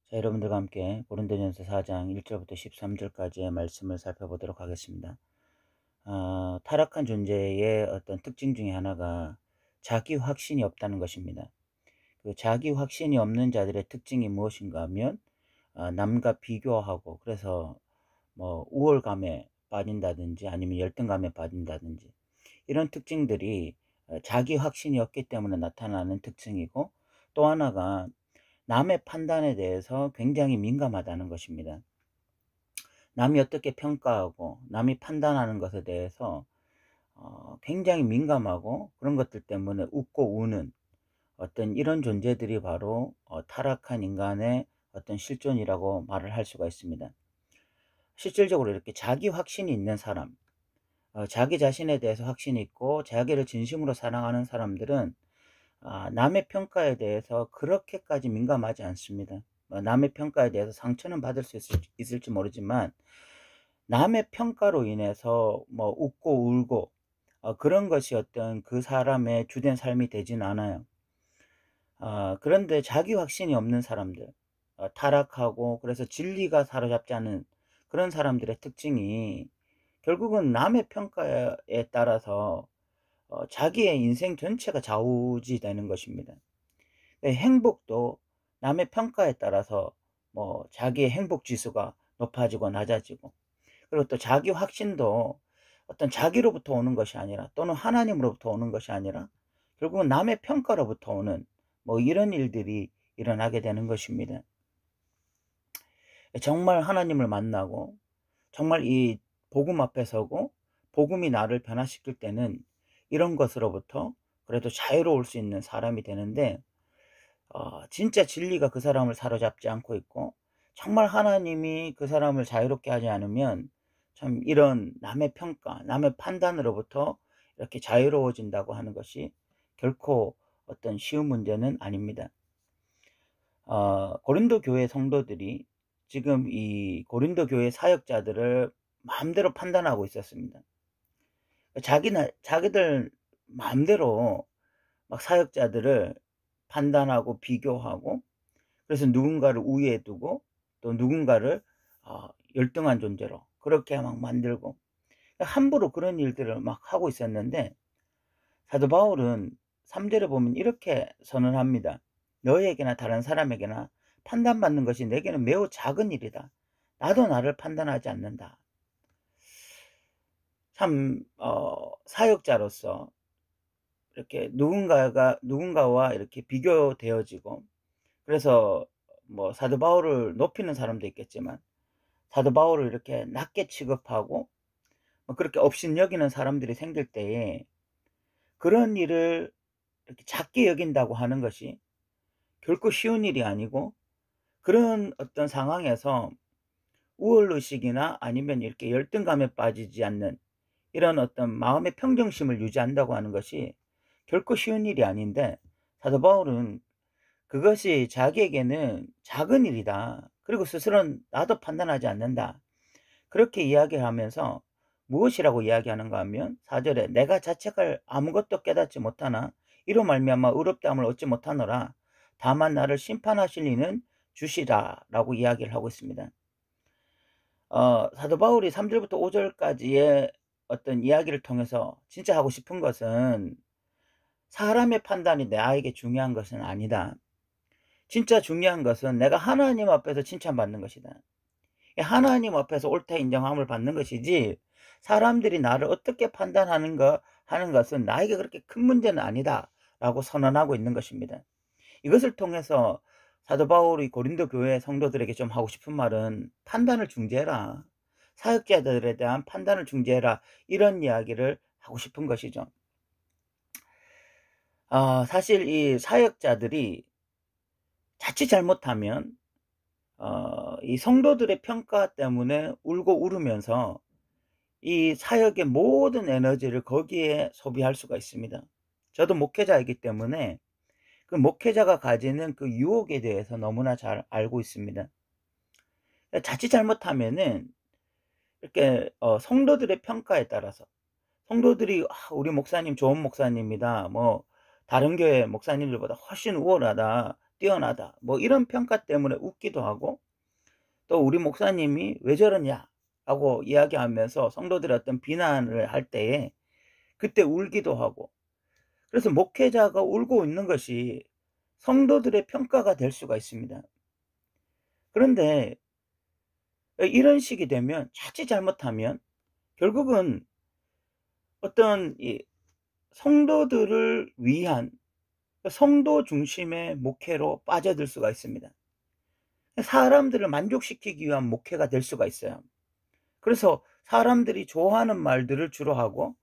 자, 여러분들과 함께 고린도전서 4장 1절부터 13절까지의 말씀을 살펴보도록 하겠습니다. 타락한 존재의 어떤 특징 중에 하나가 자기 확신이 없다는 것입니다. 그 자기 확신이 없는 자들의 특징이 무엇인가 하면 남과 비교하고, 그래서 뭐 우월감에 빠진다든지 아니면 열등감에 빠진다든지, 이런 특징들이 자기 확신이 없기 때문에 나타나는 특징이고, 또 하나가 남의 판단에 대해서 굉장히 민감하다는 것입니다. 남이 어떻게 평가하고 남이 판단하는 것에 대해서 굉장히 민감하고, 그런 것들 때문에 웃고 우는 어떤 이런 존재들이 바로 타락한 인간의 어떤 실존이라고 말을 할 수가 있습니다. 실질적으로 이렇게 자기 확신이 있는 사람, 자기 자신에 대해서 확신이 있고 자기를 진심으로 사랑하는 사람들은 남의 평가에 대해서 그렇게까지 민감하지 않습니다. 남의 평가에 대해서 상처는 받을 수 있을지 모르지만, 남의 평가로 인해서 뭐 웃고 울고 그런 것이 어떤 그 사람의 주된 삶이 되진 않아요. 그런데 자기 확신이 없는 사람들, 타락하고 그래서 진리가 사로잡지 않은 그런 사람들의 특징이 결국은 남의 평가에 따라서 자기의 인생 전체가 좌우지되는 것입니다. 행복도 남의 평가에 따라서 뭐 자기의 행복 지수가 높아지고 낮아지고, 그리고 또 자기 확신도 어떤 자기로부터 오는 것이 아니라, 또는 하나님으로부터 오는 것이 아니라 결국은 남의 평가로부터 오는 뭐 이런 일들이 일어나게 되는 것입니다. 정말 하나님을 만나고 정말 이 복음 앞에 서고 복음이 나를 변화시킬 때는 이런 것으로부터 그래도 자유로울 수 있는 사람이 되는데, 진짜 진리가 그 사람을 사로잡지 않고 있고 정말 하나님이 그 사람을 자유롭게 하지 않으면 참 이런 남의 평가, 남의 판단으로부터 이렇게 자유로워진다고 하는 것이 결코 어떤 쉬운 문제는 아닙니다. 고린도 교회 성도들이 지금 이 고린도 교회 사역자들을 마음대로 판단하고 있었습니다. 자기들 마음대로 막 사역자들을 판단하고 비교하고, 그래서 누군가를 우위에 두고 또 누군가를 열등한 존재로 그렇게 막 만들고, 함부로 그런 일들을 막 하고 있었는데, 사도 바울은 3 절에 보면 이렇게 선언합니다. 너희에게나 다른 사람에게나 판단받는 것이 내게는 매우 작은 일이다. 나도 나를 판단하지 않는다. 참 사역자로서 이렇게 누군가와 이렇게 비교되어지고, 그래서 뭐 사도 바울을 높이는 사람도 있겠지만 사도 바울을 이렇게 낮게 취급하고 뭐 그렇게 업신여기는 사람들이 생길 때에, 그런 일을 이렇게 작게 여긴다고 하는 것이 결코 쉬운 일이 아니고, 그런 어떤 상황에서 우월의식이나 아니면 이렇게 열등감에 빠지지 않는 이런 어떤 마음의 평정심을 유지한다고 하는 것이 결코 쉬운 일이 아닌데, 사도 바울은 그것이 자기에게는 작은 일이다. 그리고 스스로는 나도 판단하지 않는다. 그렇게 이야기를 하면서 무엇이라고 이야기하는가 하면 4 절에 내가 자책할 아무것도 깨닫지 못하나 이로 말미암아 의롭다함을 얻지 못하노라. 다만 나를 심판하실 이는 주시라라고 이야기를 하고 있습니다. 사도 바울이 3 절부터 5 절까지의 어떤 이야기를 통해서 진짜 하고 싶은 것은, 사람의 판단이 나에게 중요한 것은 아니다. 진짜 중요한 것은 내가 하나님 앞에서 칭찬받는 것이다. 하나님 앞에서 옳다 인정함을 받는 것이지, 사람들이 나를 어떻게 하는 것은 나에게 그렇게 큰 문제는 아니다라고 선언하고 있는 것입니다. 이것을 통해서 사도 바울이 고린도 교회 성도들에게 좀 하고 싶은 말은, 판단을 중재해라. 사역자들에 대한 판단을 중재해라. 이런 이야기를 하고 싶은 것이죠. 사실 이 사역자들이 자칫 잘못하면 이 성도들의 평가 때문에 울고 울으면서 이 사역의 모든 에너지를 거기에 소비할 수가 있습니다. 저도 목회자이기 때문에 그 목회자가 가지는 그 유혹에 대해서 너무나 잘 알고 있습니다. 자칫 잘못하면은 이렇게 성도들의 평가에 따라서, 성도들이 우리 목사님 좋은 목사님이다. 뭐 다른 교회 목사님들보다 훨씬 우월하다. 뛰어나다 뭐 이런 평가 때문에 웃기도 하고, 또 우리 목사님이 "왜 저러냐?" 하고 이야기하면서 성도들의 어떤 비난을 할 때에 그때 울기도 하고, 그래서 목회자가 울고 있는 것이 성도들의 평가가 될 수가 있습니다. 그런데 이런 식이 되면 자칫 잘못하면 결국은 어떤 이 성도들을 위한 성도 중심의 목회로 빠져들 수가 있습니다. 사람들을 만족시키기 위한 목회가 될 수가 있어요. 그래서 사람들이 좋아하는 말들을 주로 하고,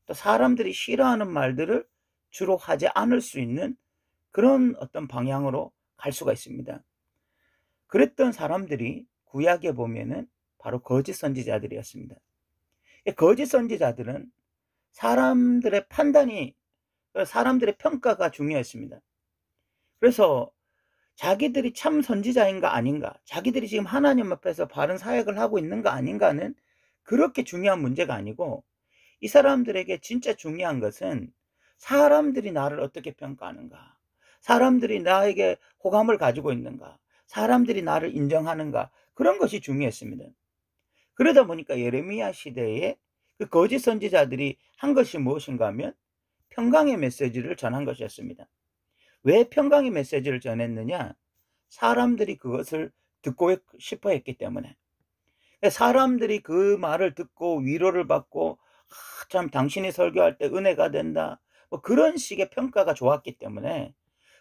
또 사람들이 싫어하는 말들을 주로 하지 않을 수 있는 그런 어떤 방향으로 갈 수가 있습니다. 그랬던 사람들이 구약에 보면은 바로 거짓 선지자들이었습니다. 거짓 선지자들은 사람들의 판단이, 사람들의 평가가 중요했습니다. 그래서 자기들이 참 선지자인가 아닌가, 자기들이 지금 하나님 앞에서 바른 사역을 하고 있는가 아닌가는 그렇게 중요한 문제가 아니고, 이 사람들에게 진짜 중요한 것은 사람들이 나를 어떻게 평가하는가, 사람들이 나에게 호감을 가지고 있는가, 사람들이 나를 인정하는가, 그런 것이 중요했습니다. 그러다 보니까 예레미야 시대에 그 거짓 선지자들이 한 것이 무엇인가 하면 평강의 메시지를 전한 것이었습니다. 왜 평강의 메시지를 전했느냐? 사람들이 그것을 듣고 싶어 했기 때문에. 사람들이 그 말을 듣고 위로를 받고 참 당신이 설교할 때 은혜가 된다, 뭐 그런 식의 평가가 좋았기 때문에,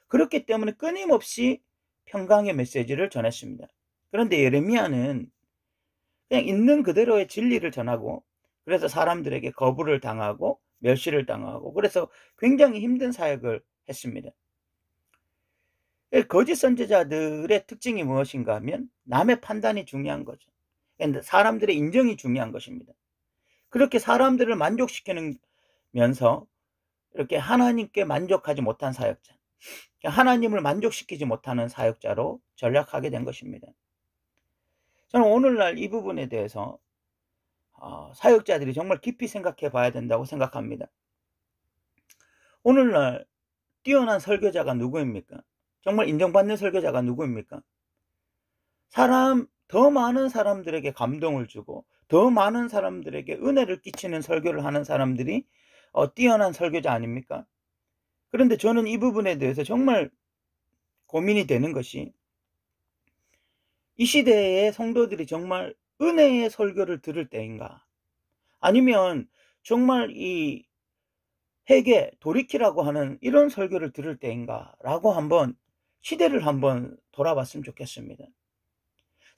그렇기 때문에 끊임없이 평강의 메시지를 전했습니다. 그런데 예레미야는 그냥 있는 그대로의 진리를 전하고, 그래서 사람들에게 거부를 당하고 멸시를 당하고, 그래서 굉장히 힘든 사역을 했습니다. 거짓 선지자들의 특징이 무엇인가 하면 남의 판단이 중요한 거죠. 사람들의 인정이 중요한 것입니다. 그렇게 사람들을 만족시키면서 이렇게 하나님께 만족하지 못한 사역자, 하나님을 만족시키지 못하는 사역자로 전락하게 된 것입니다. 저는 오늘날 이 부분에 대해서 사역자들이 정말 깊이 생각해 봐야 된다고 생각합니다. 오늘날 뛰어난 설교자가 누구입니까? 정말 인정받는 설교자가 누구입니까? 더 많은 사람들에게 감동을 주고 더 많은 사람들에게 은혜를 끼치는 설교를 하는 사람들이 뛰어난 설교자 아닙니까? 그런데 저는 이 부분에 대해서 정말 고민이 되는 것이, 이 시대의 성도들이 정말 은혜의 설교를 들을 때인가, 아니면 정말 이 회개, 돌이키라고 하는 이런 설교를 들을 때인가라고 한번 시대를 한번 돌아봤으면 좋겠습니다.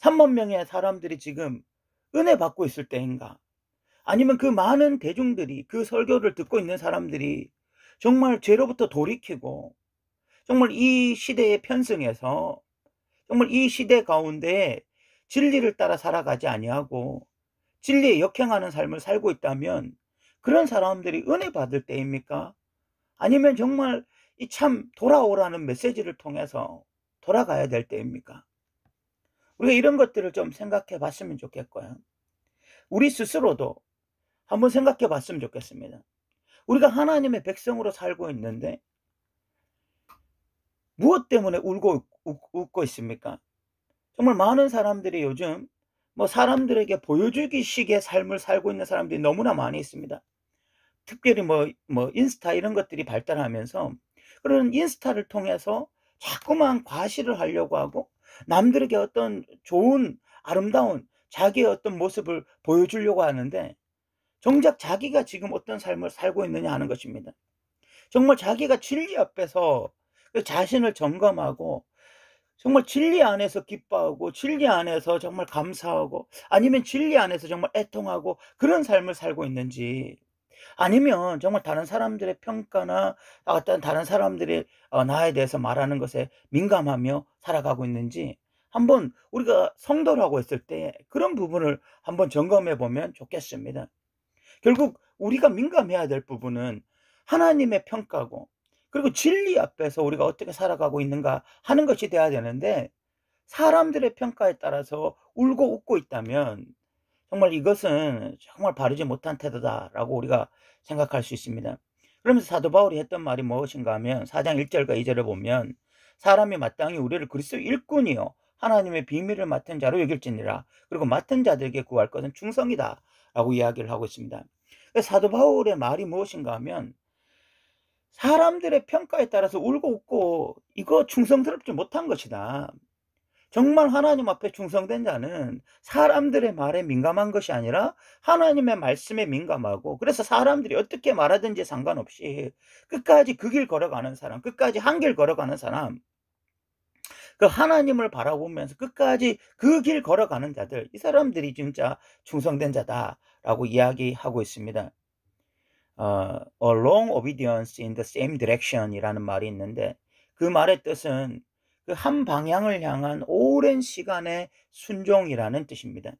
3만 명의 사람들이 지금 은혜 받고 있을 때인가, 아니면 그 많은 대중들이, 그 설교를 듣고 있는 사람들이 정말 죄로부터 돌이키고 정말 이 시대에 편승해서 정말 이 시대 가운데 진리를 따라 살아가지 아니하고 진리에 역행하는 삶을 살고 있다면, 그런 사람들이 은혜 받을 때입니까? 아니면 정말 이 참 돌아오라는 메시지를 통해서 돌아가야 될 때입니까? 우리가 이런 것들을 좀 생각해 봤으면 좋겠고요. 우리 스스로도 한번 생각해 봤으면 좋겠습니다. 우리가 하나님의 백성으로 살고 있는데 무엇 때문에 웃고 있습니까? 정말 많은 사람들이 요즘 사람들에게 보여주기 식의 삶을 살고 있는 사람들이 너무나 많이 있습니다. 특별히 인스타 이런 것들이 발달하면서 그런 인스타를 통해서 자꾸만 과시를 하려고 하고, 남들에게 어떤 좋은 아름다운 자기의 어떤 모습을 보여주려고 하는데, 정작 자기가 지금 어떤 삶을 살고 있느냐 하는 것입니다. 정말 자기가 진리 앞에서 그 자신을 점검하고 정말 진리 안에서 기뻐하고 진리 안에서 정말 감사하고, 아니면 진리 안에서 정말 애통하고 그런 삶을 살고 있는지, 아니면 정말 다른 사람들의 평가나 어떤 다른 사람들이 나에 대해서 말하는 것에 민감하며 살아가고 있는지, 한번 우리가 성도라고 했을 때 그런 부분을 한번 점검해 보면 좋겠습니다. 결국 우리가 민감해야 될 부분은 하나님의 평가고, 그리고 진리 앞에서 우리가 어떻게 살아가고 있는가 하는 것이 돼야 되는데, 사람들의 평가에 따라서 울고 웃고 있다면 정말 이것은 정말 바르지 못한 태도다라고 우리가 생각할 수 있습니다. 그러면서 사도 바울이 했던 말이 무엇인가 하면 4장 1절과 2절을 보면, 사람이 마땅히 우리를 그리스도 일꾼이요 하나님의 비밀을 맡은 자로 여길지니라. 그리고 맡은 자들에게 구할 것은 충성이다 라고 이야기를 하고 있습니다. 사도 바울의 말이 무엇인가 하면 사람들의 평가에 따라서 울고 웃고 이거 충성스럽지 못한 것이다. 정말 하나님 앞에 충성된 자는 사람들의 말에 민감한 것이 아니라 하나님의 말씀에 민감하고, 그래서 사람들이 어떻게 말하든지 상관없이 끝까지 그 길 걸어가는 사람, 끝까지 한 길 걸어가는 사람, 그 하나님을 바라보면서 끝까지 그 길 걸어가는 자들, 이 사람들이 진짜 충성된 자다라고 이야기하고 있습니다. A long obedience in the same direction 이라는 말이 있는데, 그 말의 뜻은 그 한 방향을 향한 오랜 시간의 순종이라는 뜻입니다.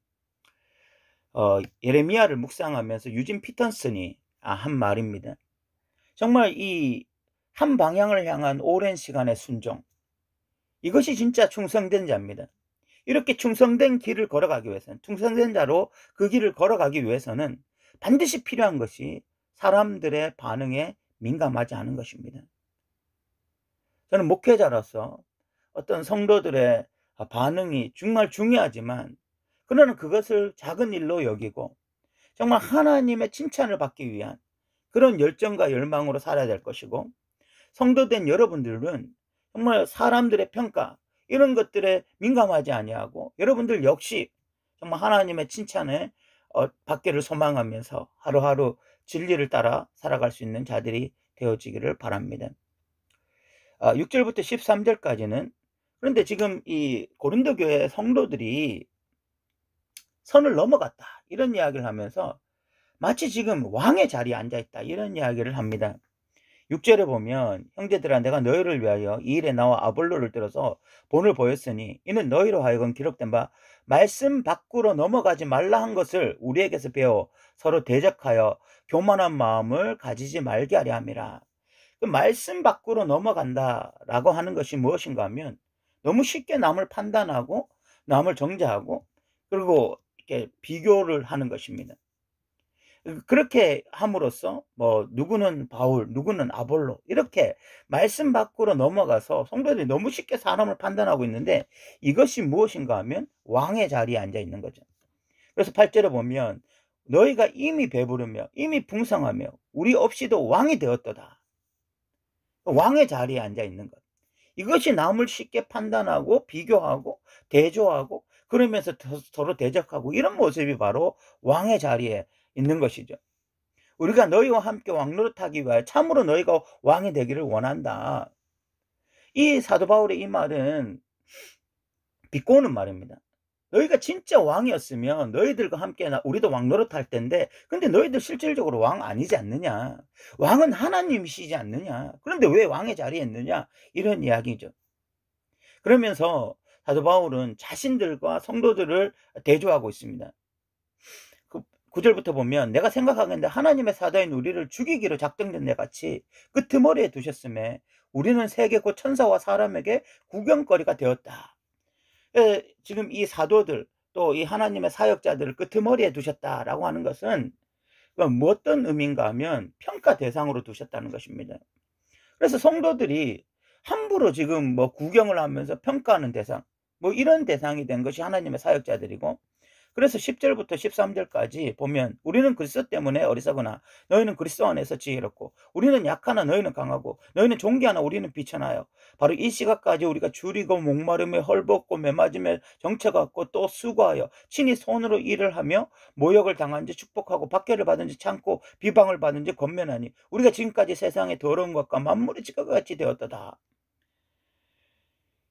예레미야를 묵상하면서 유진 피터슨이 한 말입니다. 정말 이 한 방향을 향한 오랜 시간의 순종, 이것이 진짜 충성된 자입니다. 이렇게 충성된 길을 걸어가기 위해서는, 충성된 자로 그 길을 걸어가기 위해서는 반드시 필요한 것이 사람들의 반응에 민감하지 않은 것입니다. 저는 목회자로서 어떤 성도들의 반응이 정말 중요하지만, 그러나 그것을 작은 일로 여기고 정말 하나님의 칭찬을 받기 위한 그런 열정과 열망으로 살아야 될 것이고, 성도된 여러분들은 정말 사람들의 평가 이런 것들에 민감하지 아니하고 여러분들 역시 정말 하나님의 칭찬에 받기를 소망하면서 하루하루 진리를 따라 살아갈 수 있는 자들이 되어지기를 바랍니다. 6절부터 13절까지는, 그런데 지금 이 고린도 교회 성도들이 선을 넘어갔다 이런 이야기를 하면서 마치 지금 왕의 자리에 앉아있다 이런 이야기를 합니다. 6절에 보면 형제들아 내가 너희를 위하여 이 일에 나와 아볼로를 들어서 본을 보였으니 이는 너희로 하여금 기록된 바 말씀 밖으로 넘어가지 말라 한 것을 우리에게서 배워 서로 대적하여 교만한 마음을 가지지 말게 하려 함이라. 그 말씀 밖으로 넘어간다라고 하는 것이 무엇인가 하면 너무 쉽게 남을 판단하고 남을 정죄하고 그리고 이렇게 비교를 하는 것입니다. 그렇게 함으로써 뭐 누구는 바울, 누구는 아볼로 이렇게 말씀 밖으로 넘어가서 성도들이 너무 쉽게 사람을 판단하고 있는데, 이것이 무엇인가 하면 왕의 자리에 앉아 있는 거죠. 그래서 8절에 보면 너희가 이미 배부르며 이미 풍성하며 우리 없이도 왕이 되었도다. 왕의 자리에 앉아 있는 것. 이것이 남을 쉽게 판단하고 비교하고 대조하고 그러면서 서로 대적하고 이런 모습이 바로 왕의 자리에 있는 것이죠. 우리가 너희와 함께 왕노릇하기 위하여 참으로 너희가 왕이 되기를 원한다. 이 사도 바울의 이 말은 비꼬는 말입니다. 너희가 진짜 왕이었으면 너희들과 함께 우리도 왕노릇할 텐데, 근데 너희들 실질적으로 왕 아니지 않느냐, 왕은 하나님이시지 않느냐, 그런데 왜 왕의 자리에 있느냐, 이런 이야기죠. 그러면서 사도 바울은 자신들과 성도들을 대조하고 있습니다. 9절부터 보면 내가 생각하건대 하나님의 사도인 우리를 죽이기로 작정된 내같이 끄트머리에 두셨음에 우리는 세계 곧 천사와 사람에게 구경거리가 되었다. 지금 이 사도들 또 이 하나님의 사역자들을 끄트머리에 두셨다라고 하는 것은 뭐 어떤 의미인가 하면 평가 대상으로 두셨다는 것입니다. 그래서 성도들이 함부로 지금 뭐 구경을 하면서 평가하는 대상, 뭐 이런 대상이 된 것이 하나님의 사역자들이고, 그래서 10절부터 13절까지 보면 우리는 그리스도 때문에 어리석으나 너희는 그리스도 안에서 지혜롭고, 우리는 약하나 너희는 강하고, 너희는 존귀하나 우리는 비천하여 바로 이 시각까지 우리가 줄이고 목마름에 헐벗고 매맞으며 정처갖고 또 수고하여 친히 손으로 일을 하며 모욕을 당한지 축복하고 박해를 받은지 참고 비방을 받은지 권면하니 우리가 지금까지 세상의 더러운 것과 만물의 찌꺼기 같이 되었도다.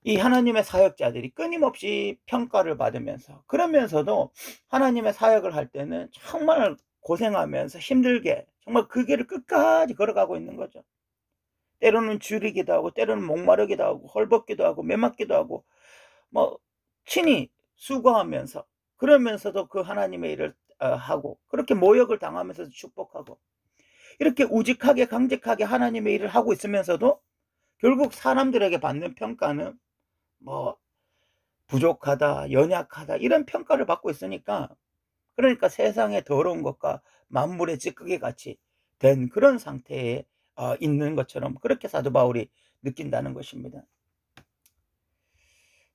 이 하나님의 사역자들이 끊임없이 평가를 받으면서, 그러면서도 하나님의 사역을 할 때는 정말 고생하면서 힘들게 정말 그 길을 끝까지 걸어가고 있는 거죠. 때로는 줄이기도 하고 때로는 목마르기도 하고 헐벗기도 하고 매맞기도 하고 뭐 친히 수고하면서, 그러면서도 그 하나님의 일을 하고 그렇게 모욕을 당하면서도 축복하고 이렇게 우직하게 강직하게 하나님의 일을 하고 있으면서도 결국 사람들에게 받는 평가는 뭐 부족하다, 연약하다 이런 평가를 받고 있으니까, 그러니까 세상의 더러운 것과 만물의 찌꺼기 같이 된 그런 상태에 있는 것처럼 그렇게 사도 바울이 느낀다는 것입니다.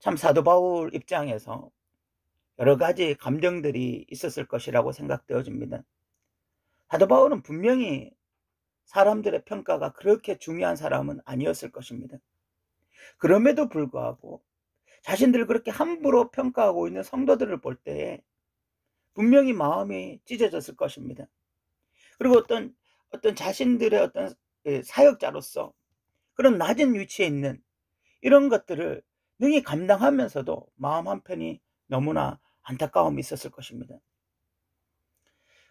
참 사도 바울 입장에서 여러 가지 감정들이 있었을 것이라고 생각되어집니다. 사도 바울은 분명히 사람들의 평가가 그렇게 중요한 사람은 아니었을 것입니다. 그럼에도 불구하고 자신들을 그렇게 함부로 평가하고 있는 성도들을 볼 때에 분명히 마음이 찢어졌을 것입니다. 그리고 어떤 자신들의 어떤 사역자로서 그런 낮은 위치에 있는 이런 것들을 능히 감당하면서도 마음 한편이 너무나 안타까움이 있었을 것입니다.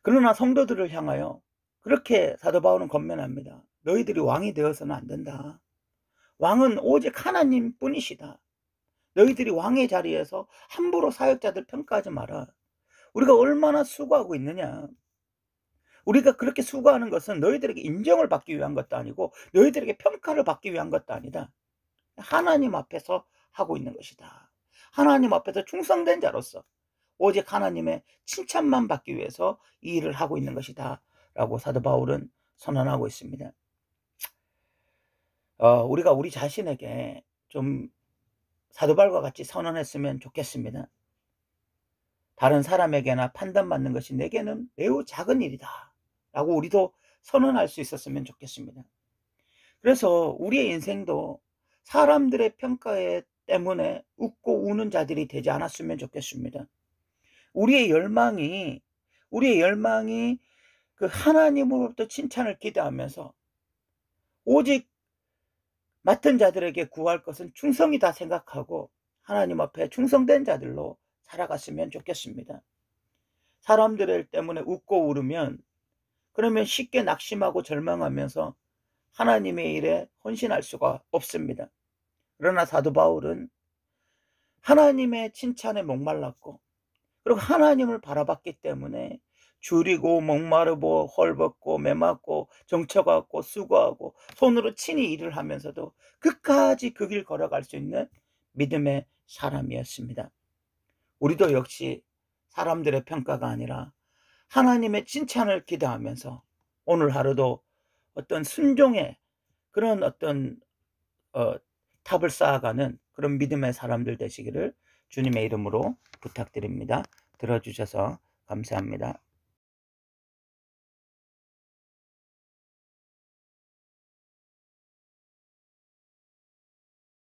그러나 성도들을 향하여 그렇게 사도 바울은 권면합니다. 너희들이 왕이 되어서는 안 된다. 왕은 오직 하나님 뿐이시다. 너희들이 왕의 자리에서 함부로 사역자들 평가하지 마라. 우리가 얼마나 수고하고 있느냐. 우리가 그렇게 수고하는 것은 너희들에게 인정을 받기 위한 것도 아니고 너희들에게 평가를 받기 위한 것도 아니다. 하나님 앞에서 하고 있는 것이다. 하나님 앞에서 충성된 자로서 오직 하나님의 칭찬만 받기 위해서 이 일을 하고 있는 것이다 라고 사도 바울은 선언하고 있습니다. 우리가 우리 자신에게 좀 사도 바울과 같이 선언했으면 좋겠습니다. 다른 사람에게나 판단받는 것이 내게는 매우 작은 일이다 라고 우리도 선언할 수 있었으면 좋겠습니다. 그래서 우리의 인생도 사람들의 평가에 때문에 웃고 우는 자들이 되지 않았으면 좋겠습니다. 우리의 열망이 그 하나님으로부터 칭찬을 기대하면서 오직 맡은 자들에게 구할 것은 충성이다 생각하고 하나님 앞에 충성된 자들로 살아갔으면 좋겠습니다. 사람들 때문에 웃고 울으면 그러면 쉽게 낙심하고 절망하면서 하나님의 일에 헌신할 수가 없습니다. 그러나 사도 바울은 하나님의 칭찬에 목말랐고 그리고 하나님을 바라봤기 때문에 줄이고 목마르고 헐벗고 메맞고 정처갖고 수고하고 손으로 친히 일을 하면서도 끝까지 그 길 걸어갈 수 있는 믿음의 사람이었습니다. 우리도 역시 사람들의 평가가 아니라 하나님의 칭찬을 기대하면서 오늘 하루도 어떤 순종의 그런 어떤 탑을 쌓아가는 그런 믿음의 사람들 되시기를 주님의 이름으로 부탁드립니다. 들어주셔서 감사합니다.